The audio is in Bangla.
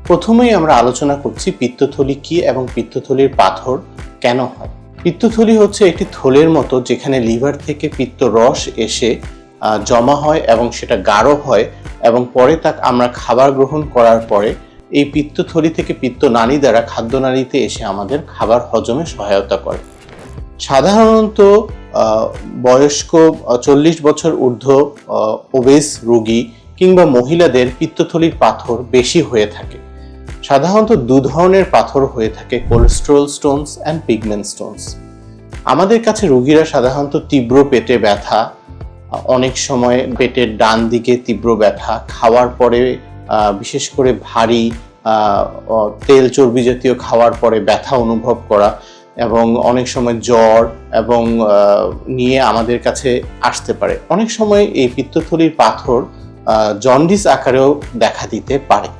প্রথমেই আমরা আলোচনা করছি পিত্তথলি কি এবং পিত্তথলির পাথর কেন হয়। পিত্তথলি হচ্ছে একটি থলের মতো যেখানে লিভার থেকে পিত্ত রস এসে জমা হয় এবং সেটা গাঢ় হয় এবং পরে তা আমরা খাবার গ্রহণ করার পরে এই পিত্তথলি থেকে পিত্তনালী দ্বারা খাদ্যনালীতে এসে আমাদের খাবার হজমে সহায়তা করে। সাধারণত বয়স্ক 40 বছর ঊর্ধ্ব ওবেস রোগী কিংবা মহিলাদের পিত্তথলির পাথর বেশি হয়ে থাকে। সাধারণত দু ধরনের পাথর হয়ে থাকে, cholesterol Stones and pigment Stones. আমাদের কাছে রোগীরা সাধারণত তীব্র পেটে ব্যথা, অনেক সময় পেটের ডান দিকে তীব্র ব্যথা, খাওয়ার পরে বিশেষ করে ভারী তেল চর্বি জাতীয় খাওয়ার পরে ব্যথা অনুভব করা এবং অনেক সময় জ্বর এবং নিয়ে আমাদের কাছে আসতে পারে। অনেক সময় এই পিত্তথলির পাথর জন্ডিস আকারেও দেখা দিতে পারে।